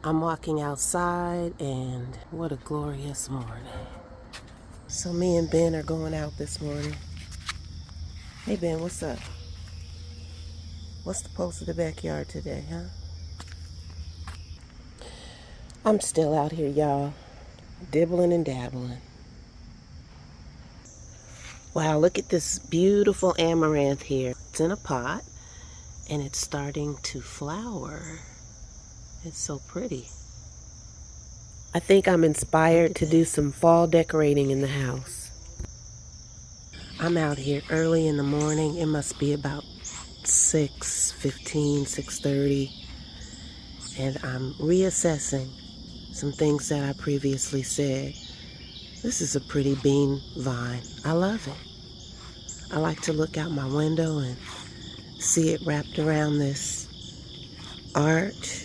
I'm walking outside, and what a glorious morning. So me and Ben are going out this morning. Hey Ben, what's up? What's the post of the backyard today, huh? I'm still out here, y'all, dibbling and dabbling. Wow, look at this beautiful amaranth here. It's in a pot, and it's starting to flower. It's so pretty. I think I'm inspired to do some fall decorating in the house. I'm out here early in the morning. It must be about 6:15, 6:30. And I'm reassessing some things that I previously said. This is a pretty bean vine. I love it. I like to look out my window and see it wrapped around this arch.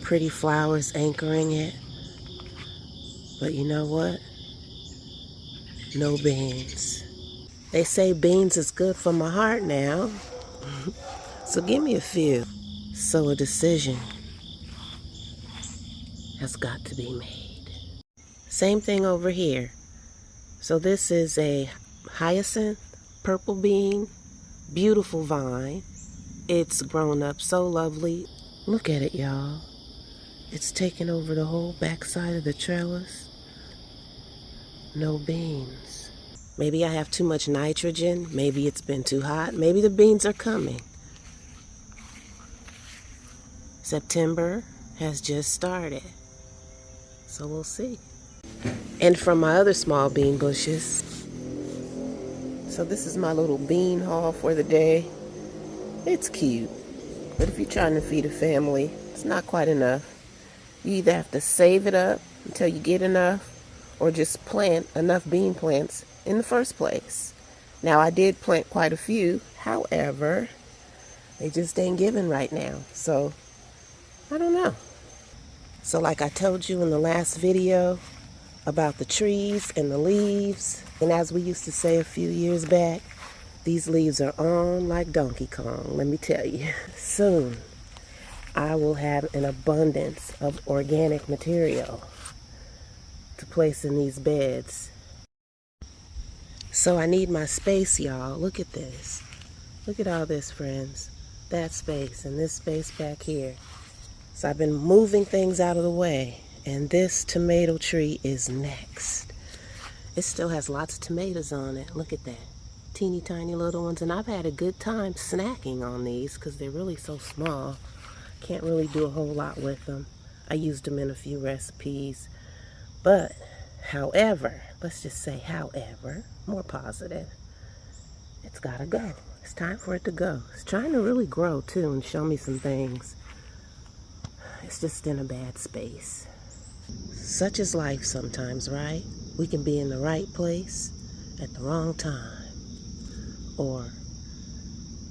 Pretty flowers anchoring it. But you know what? No beans. They say beans is good for my heart now. So give me a few. So a decision has got to be made. Same thing over here. So this is a hyacinth purple bean, beautiful vine. It's grown up so lovely. Look at it, y'all. It's taken over the whole backside of the trellis. No beans. Maybe I have too much nitrogen. Maybe it's been too hot. Maybe the beans are coming. September has just started. So we'll see. And from my other small bean bushes. So this is my little bean haul for the day. It's cute. But if you're trying to feed a family, it's not quite enough. You either have to save it up until you get enough, or just plant enough bean plants in the first place. Now, I did plant quite a few. However, they just ain't giving right now. So, I don't know. So like I told you in the last video about the trees and the leaves, and as we used to say a few years back, these leaves are on like Donkey Kong, let me tell you. Soon, I will have an abundance of organic material to place in these beds. So I need my space, y'all. Look at this. Look at all this, friends. That space and this space back here. So I've been moving things out of the way, and this tomato tree is next. It still has lots of tomatoes on it. Look at that. Teeny tiny little ones, and I've had a good time snacking on these because they're really so small. Can't really do a whole lot with them. I used them in a few recipes. But, however, let's just say however, more positive, it's gotta go. It's time for it to go. It's trying to really grow too and show me some things. It's just in a bad space. Such is life sometimes, right? We can be in the right place at the wrong time, or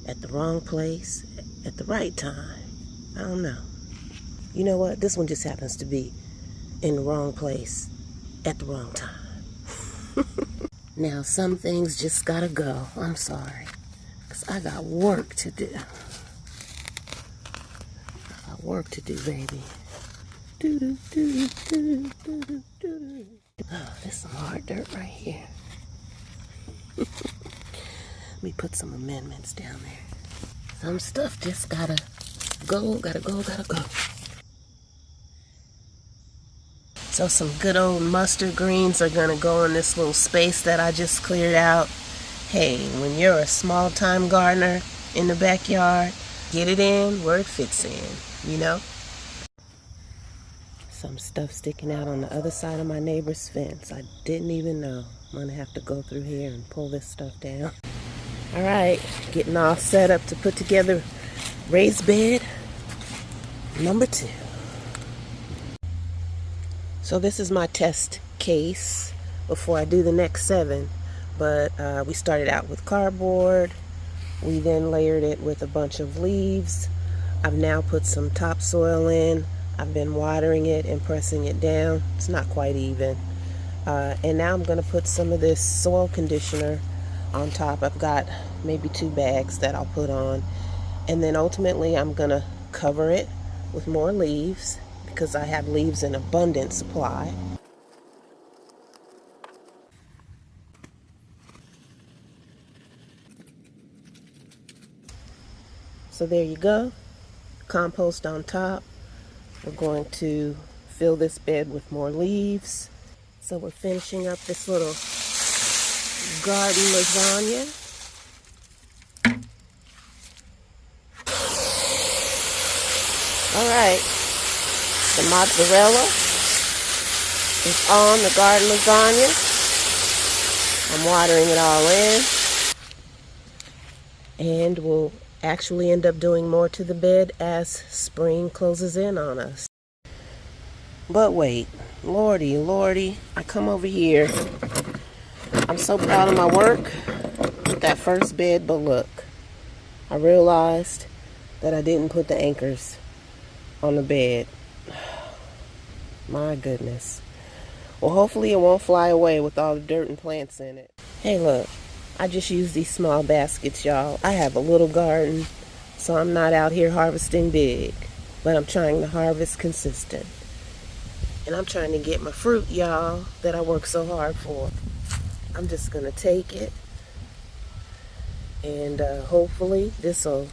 at the wrong place at the right time. I don't know. You know what? This one just happens to be in the wrong place at the wrong time. Now, some things just gotta go. I'm sorry. Because I got work to do. I got work to do, baby. Oh, there's some hard dirt right here. Let me put some amendments down there. Some stuff just gotta go, gotta go, gotta go. So some good old mustard greens are gonna go in this little space that I just cleared out. Hey, when you're a small-time gardener in the backyard, get it in where it fits in, you know? Some stuff sticking out on the other side of my neighbor's fence. I didn't even know. I'm gonna have to go through here and pull this stuff down. All right, getting all set up to put together raised bed number 2. So this is my test case before I do the next 7. But we started out with cardboard. We then layered it with a bunch of leaves. I've now put some topsoil in. I've been watering it and pressing it down. It's not quite even. And now I'm going to put some of this soil conditioner on top. I've got maybe 2 bags that I'll put on. And then ultimately I'm going to cover it with more leaves because I have leaves in abundant supply. So there you go, compost on top. We're going to fill this bed with more leaves. So we're finishing up this little garden lasagna. All right, the mozzarella is on the garden lasagna. I'm watering it all in. And we'll actually end up doing more to the bed as spring closes in on us. But wait, lordy, lordy, I come over here. I'm so proud of my work with that first bed, but look, I realized that I didn't put the anchors on the bed. My goodness. Well, hopefully it won't fly away with all the dirt and plants in it. Hey, look, I just use these small baskets, y'all. I have a little garden, so I'm not out here harvesting big, but I'm trying to harvest consistent. And I'm trying to get my fruit, y'all, that I work so hard for. I'm just going to take it, and hopefully this will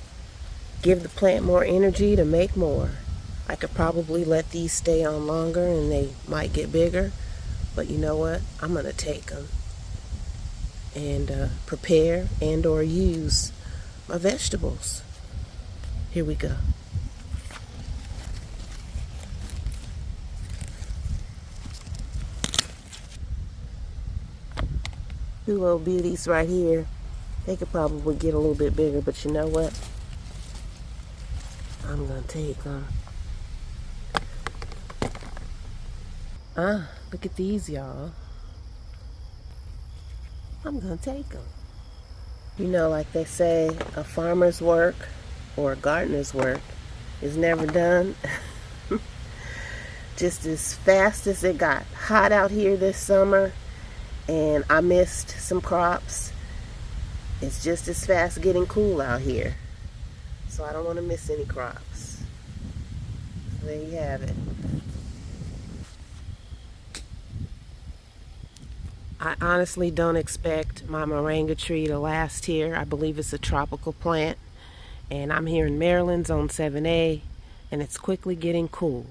give the plant more energy to make more. I could probably let these stay on longer and they might get bigger, but you know what? I'm going to take them and prepare and or use my vegetables. Here we go. Two little beauties right here. They could probably get a little bit bigger, but you know what? I'm going to take them. Look at these, y'all. I'm going to take them. You know, like they say, a farmer's work or a gardener's work is never done. Just as fast as it got hot out here this summer and I missed some crops, it's just as fast getting cool out here. So I don't want to miss any crops. So there you have it. I honestly don't expect my moringa tree to last here. I believe it's a tropical plant. And I'm here in Maryland, zone 7A, and it's quickly getting cool.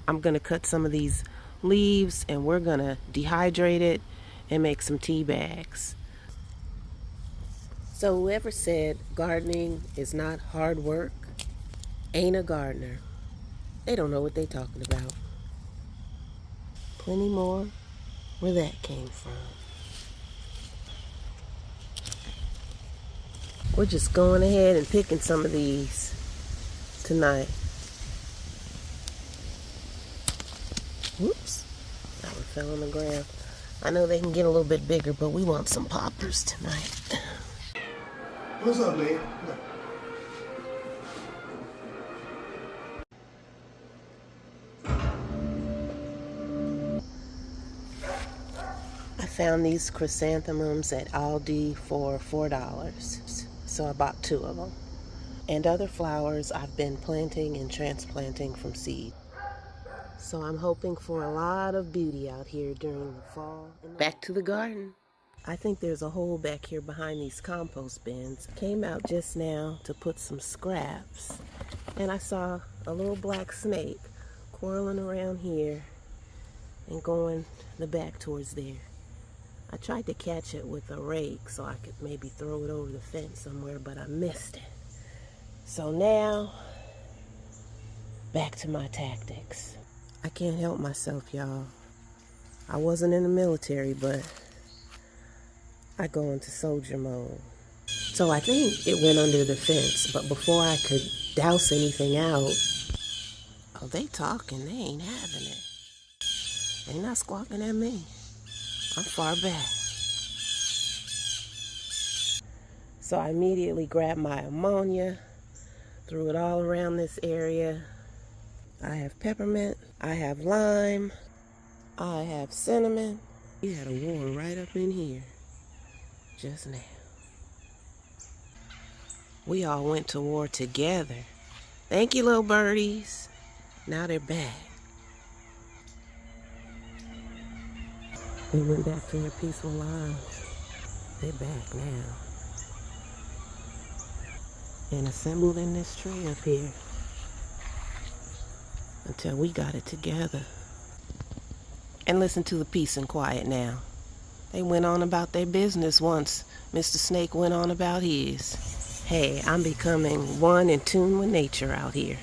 I'm going to cut some of these leaves and we're going to dehydrate it and make some tea bags. So whoever said gardening is not hard work ain't a gardener. They don't know what they're talking about. Plenty more where that came from. We're just going ahead and picking some of these tonight. Whoops, that one fell on the ground. I know they can get a little bit bigger, but we want some poppers tonight. What's up, Lee? I found these chrysanthemums at Aldi for $4, so I bought 2 of them. And other flowers I've been planting and transplanting from seed. So I'm hoping for a lot of beauty out here during the fall. Back to the garden. I think there's a hole back here behind these compost bins. Came out just now to put some scraps, and I saw a little black snake quarreling around here and going the back towards there. I tried to catch it with a rake so I could maybe throw it over the fence somewhere, but I missed it. So now, back to my tactics. I can't help myself, y'all. I wasn't in the military, but I go into soldier mode. So I think it went under the fence, but before I could douse anything out, oh, they talking, they ain't having it. They not squawking at me. I'm far back. So I immediately grabbed my ammonia, threw it all around this area. I have peppermint, I have lime, I have cinnamon. We had a war right up in here just now. We all went to war together. Thank you, little birdies. Now they're back. They went back to their peaceful lives. They're back now. And assembled in this tree up here until we got it together. And listen to the peace and quiet now. They went on about their business once Mr. Snake went on about his. Hey, I'm becoming one in tune with nature out here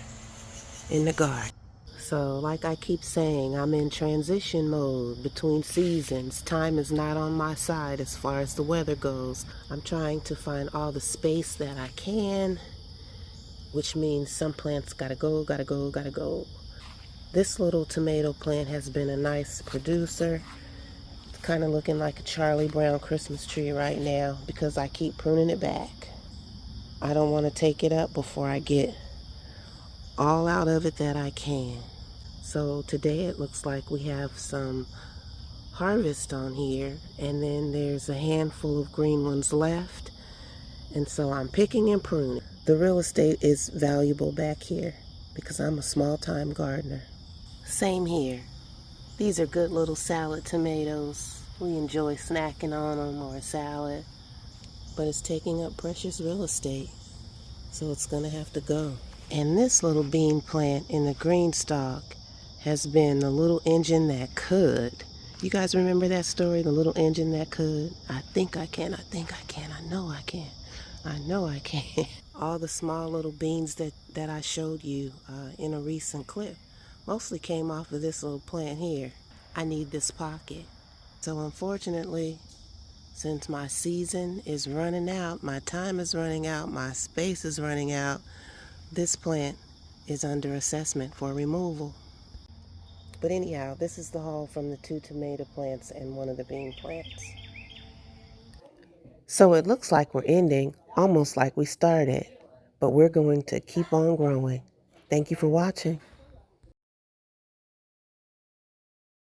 in the garden. So, like I keep saying, I'm in transition mode between seasons. Time is not on my side as far as the weather goes. I'm trying to find all the space that I can, which means some plants gotta go. This little tomato plant has been a nice producer. It's kind of looking like a Charlie Brown Christmas tree right now because I keep pruning it back. I don't want to take it up before I get all out of it that I can. So today it looks like we have some harvest on here, and then there's a handful of green ones left, and so I'm picking and pruning. The real estate is valuable back here because I'm a small-time gardener. Same here. These are good little salad tomatoes. We enjoy snacking on them or a salad, but it's taking up precious real estate, so it's gonna have to go. And this little bean plant in the green stalk has been the little engine that could. You guys remember that story, the little engine that could? I think I can, I know I can. I know I can. All the small little beans that I showed you in a recent clip mostly came off of this little plant here. I need this pocket. So unfortunately, since my season is running out, my time is running out, my space is running out, this plant is under assessment for removal. But anyhow, this is the haul from the 2 tomato plants and 1 of the bean plants. So it looks like we're ending almost like we started, but we're going to keep on growing. Thank you for watching.